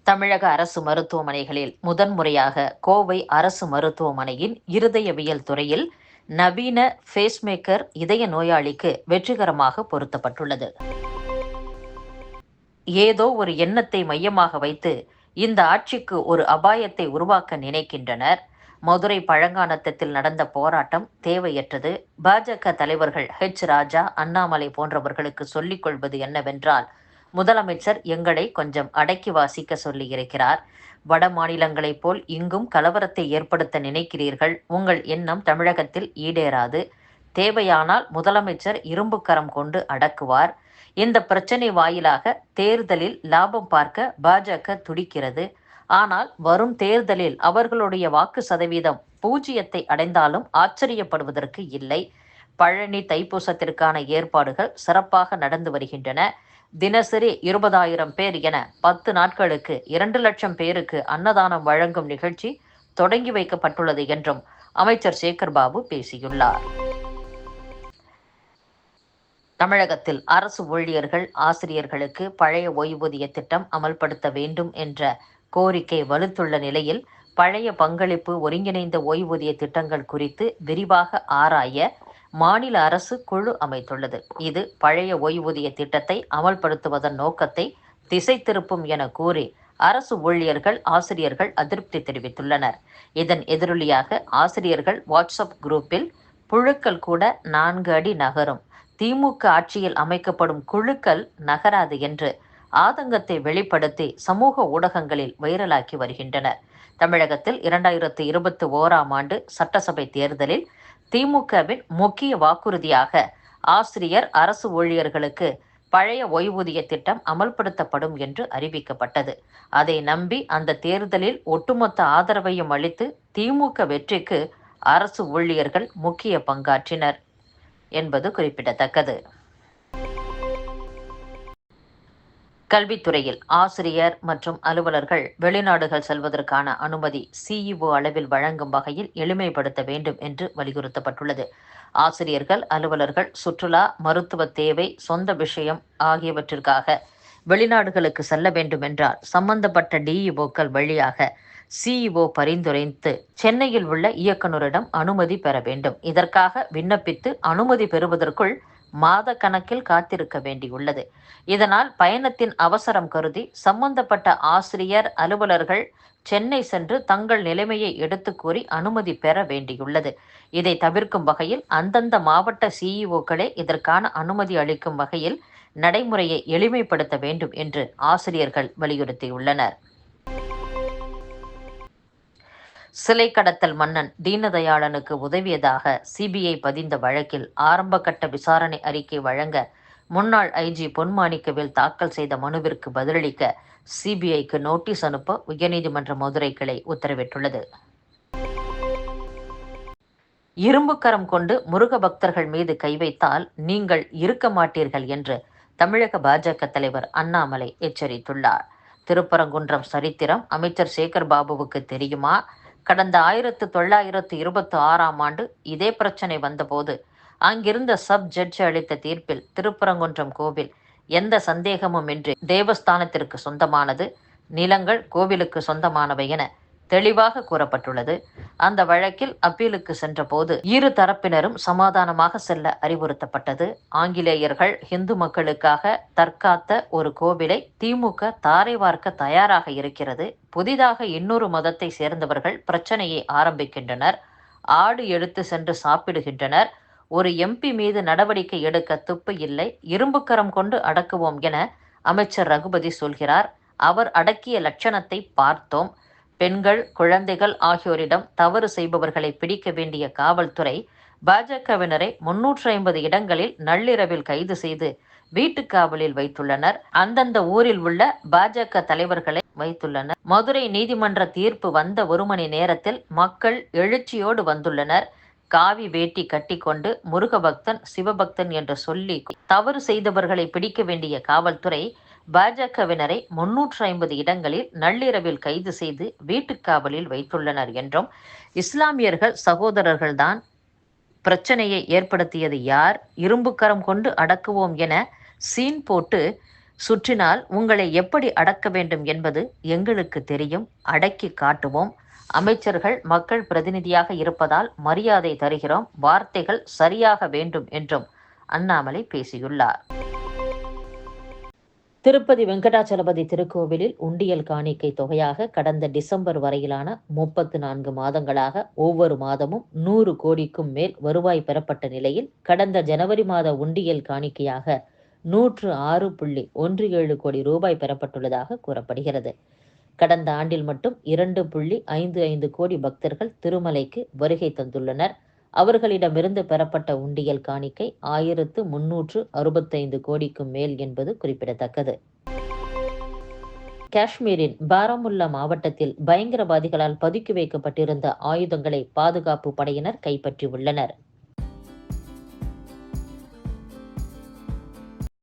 தமிழக அரசு மருத்துவமனைகளில் முதன்முறையாக கோவை அரசு மருத்துவமனையின் இருதயவியல் துறையில் நவீன பேஸ்மேக்கர் இதய நோயாளிக்கு வெற்றிகரமாக பொருத்தப்பட்டுள்ளது. ஏதோ ஒரு எண்ணத்தை மையமாக வைத்து இந்த ஆட்சிக்கு ஒரு அபாயத்தை உருவாக்க நினைக்கின்றனர். மதுரை பழங்கானத்தத்தில் நடந்த போராட்டம் தேவையற்றது. பாஜக தலைவர்கள் ராஜா, அண்ணாமலை போன்றவர்களுக்கு சொல்லிக் கொள்வது என்னவென்றால், முதலமைச்சர் எங்களை கொஞ்சம் அடக்கி வாசிக்க சொல்லியிருக்கிறார். வட மாநிலங்களைப் போல் இங்கும் கலவரத்தை ஏற்படுத்த நினைக்கிறீர்கள். உங்கள் எண்ணம் தமிழகத்தில் ஈடேறாது. தேவையானால் முதலமைச்சர் இரும்பு கரம் கொண்டு அடக்குவார். இந்த பிரச்சனை வாயிலாக தேர்தலில் லாபம் பார்க்க பாஜக துடிக்கிறது. ஆனால் வரும் தேர்தலில் அவர்களுடைய வாக்கு சதவீதம் 0 அடைந்தாலும் ஆச்சரியப்படுவதற்கு இல்லை. பழனி தைப்பூசத்திற்கான ஏற்பாடுகள் சிறப்பாக நடந்து வருகின்றன. தினசரி 20,000 பேர் என 10 நாட்களுக்கு 2 லட்சம் பேருக்கு அன்னதானம் வழங்கும் நிகழ்ச்சி தொடங்கி வைக்கப்பட்டுள்ளது என்றும் அமைச்சர் சேகர்பாபு பேசியுள்ளார். தமிழகத்தில் அரசு ஊழியர்கள், ஆசிரியர்களுக்கு பழைய ஓய்வூதிய திட்டம் அமல்படுத்த வேண்டும் என்ற கோரிக்கை வலுத்துள்ள நிலையில், பழைய பங்களிப்பு ஒருங்கிணைந்த ஓய்வூதிய திட்டங்கள் குறித்து விரிவாக ஆராய மாநில அரசு குழு அமைத்துள்ளது. இது பழைய ஓய்வூதிய திட்டத்தை அமல்படுத்துவதன் நோக்கத்தை திசை திருப்பும் என கூறி அரசு ஊழியர்கள், ஆசிரியர்கள் அதிருப்தி தெரிவித்துள்ளனர். இதன் எதிரொலியாக ஆசிரியர்கள் வாட்ஸ்அப் குரூப்பில் புழுக்கள் கூட 4 அடி நகரும், திமுக ஆட்சியில் அமைக்கப்படும் குழுக்கள் நகராது என்று ஆதங்கத்தை வெளிப்படுத்தி சமூக ஊடகங்களில் வைரலாக்கி வருகின்றனர். தமிழகத்தில் 2021ஆம் ஆண்டு சட்டசபை தேர்தலில் திமுகவின் முக்கிய வாக்குறுதியாக ஆசிரியர், அரசு ஊழியர்களுக்கு பழைய ஓய்வூதிய திட்டம் அமல்படுத்தப்படும் என்று அறிவிக்கப்பட்டது. அதை நம்பி அந்த தேர்தலில் ஒட்டுமொத்த ஆதரவையும் அளித்து திமுக வெற்றிக்கு அரசு ஊழியர்கள் முக்கிய பங்காற்றினர் என்பது குறிப்பிடத்தக்கது. கல்வித்துறையில் ஆசிரியர் மற்றும் அலுவலர்கள் வெளிநாடுகள் செல்வதற்கான அனுமதி சிஇஓ அளவில் வழங்கும் வகையில் எளிமைப்படுத்த வேண்டும் என்று வலியுறுத்தப்பட்டுள்ளது. ஆசிரியர்கள், அலுவலர்கள் சுற்றுலா, மருத்துவ தேவை, சொந்த விஷயம் ஆகியவற்றிற்காக வெளிநாடுகளுக்கு செல்ல வேண்டுமென்றால் சம்பந்தப்பட்ட டிஇஓக்கள் வழியாக சிஇஓ பரிந்துரைத்து சென்னையில் உள்ள இயக்குநரிடம் அனுமதி பெற வேண்டும். இதற்காக விண்ணப்பித்து அனுமதி பெறுவதற்குள் மாத கணக்கில் காத்திருக்க வேண்டியுள்ளது. இதனால் பயணத்தின் அவசரம் கருதி சம்பந்தப்பட்ட ஆசிரியர், அலுவலர்கள் சென்னை சென்று தங்கள் நிலைமையை எடுத்து கூறி அனுமதி பெற வேண்டியுள்ளது. இதை தவிர்க்கும் வகையில் அந்தந்த மாவட்ட சிஇஓக்களே இதற்கான அனுமதி அளிக்கும் வகையில் நடைமுறையை எளிமைப்படுத்த வேண்டும் என்று ஆசிரியர்கள் வலியுறுத்தியுள்ளனர். சிலை கடத்தல் மன்னன் தீனதயாளனுக்கு உதவியதாக சிபிஐ பதிந்த வழக்கில் ஆரம்ப கட்ட விசாரணை அறிக்கை வழங்க முன்னாள் ஐஜி பொன்மாணிக்கவேல் தாக்கல் செய்த மனுவிற்கு பதிலளிக்க சிபிஐக்கு நோட்டீஸ் அனுப்ப உயர்நீதிமன்ற மதுரை கிளை உத்தரவிட்டுள்ளது. இரும்பு கரம் கொண்டு முருக பக்தர்கள் மீது கை வைத்தால் நீங்கள் இருக்க மாட்டீர்கள் என்று தமிழக பாஜக தலைவர் அண்ணாமலை எச்சரித்துள்ளார். திருப்பரங்குன்றம் சரித்திரம் அமைச்சர் சேகர்பாபுவுக்கு தெரியுமா? கடந்த 1926ஆம் ஆண்டு இதே பிரச்சனை வந்தபோது அங்கிருந்த சப் ஜட்ஜி அளித்த தீர்ப்பில் திருப்பரங்குன்றம் கோவில் எந்த சந்தேகமுமின்றி தேவஸ்தானத்திற்கு சொந்தமானது, நிலங்கள் கோவிலுக்கு சொந்தமானவை என தெளிவாக கூறப்பட்டுள்ளது. அந்த வழக்கில் அப்பீலுக்கு சென்றபோது இரு தரப்பினரும் சமாதானமாக செல்ல அறிவுறுத்தப்பட்டது. ஆங்கிலேயர்கள் இந்து மக்களுக்காக தற்காத்த ஒரு கோவிலை திமுக தாரை வார்க்க தயாராக இருக்கிறது. புதிதாக இன்னொரு மதத்தை சேர்ந்தவர்கள் பிரச்சனையை ஆரம்பிக்கின்றனர். ஆடு எடுத்து சென்று சாப்பிடுகின்றனர். ஒரு எம்பி மீது நடவடிக்கை எடுக்க துப்பு இல்லை. இரும்பு கரம் கொண்டு அடக்குவோம் என அமைச்சர் ரகுபதி சொல்கிறார். அவர் அடக்கிய லட்சணத்தை பார்த்தோம். பெண்கள், குழந்தைகள் ஆகியோரிடம் தவறு செய்பவர்களை பிடிக்க வேண்டிய காவல்துறை பாஜகவினரை 350 இடங்களில் நள்ளிரவில் கைது செய்து வீட்டுக்காவலில் வைத்துள்ளனர். அந்தந்த ஊரில் உள்ள பாஜக தலைவர்களை வைத்துள்ளனர். மதுரை நீதிமன்ற தீர்ப்பு வந்த 1 மணி நேரத்தில் மக்கள் எழுச்சியோடு வந்துள்ளனர். காவி வேட்டி கட்டிக்கொண்டு முருகபக்தன், சிவபக்தன் என்று சொல்லி தவறு செய்தவர்களை பிடிக்க வேண்டிய காவல்துறை பாஜகவினரை 350 இடங்களில் நள்ளிரவில் கைது செய்து வீட்டுக்காவலில் வைத்துள்ளனர் என்றும், இஸ்லாமியர்கள் சகோதரர்கள்தான் பிரச்சனையை ஏற்படுத்தியது யார், இரும்பு கரம் கொண்டு அடக்குவோம் என சீன் போட்டு சுற்றினால் உங்களை எப்படி அடக்க வேண்டும் என்பது எங்களுக்கு தெரியும், அடக்கி காட்டுவோம். அமைச்சர்கள் மக்கள் பிரதிநிதியாக இருப்பதால் மரியாதை தருகிறோம். வார்த்தைகள் சரியாக வேண்டும் என்றும் அண்ணாமலை பேசியுள்ளார். திருப்பதி வெங்கடாச்சலபதி திருக்கோவிலில் உண்டியல் காணிக்கை தொகையாக கடந்த டிசம்பர் வரையிலான 34 மாதங்களாக ஒவ்வொரு மாதமும் 100 கோடிக்கும் மேல் வருவாய் பெறப்பட்ட நிலையில் கடந்த ஜனவரி மாத உண்டியல் காணிக்கையாக 106.17 கோடி ரூபாய் பெறப்பட்டுள்ளதாக கூறப்படுகிறது. கடந்த ஆண்டில் மட்டும் 2.55 கோடி பக்தர்கள் திருமலைக்கு வருகை தந்துள்ளனர். அவர்களிடமிருந்து பெறப்பட்ட உண்டியல் காணிக்கை 1365 கோடிக்கும் மேல் என்பது குறிப்பிடத்தக்கது. காஷ்மீரின் பாராமுல்லா மாவட்டத்தில் பயங்கரவாதிகளால் பதுக்கி வைக்கப்பட்டிருந்த ஆயுதங்களை பாதுகாப்பு படையினர் கைப்பற்றியுள்ளனர்.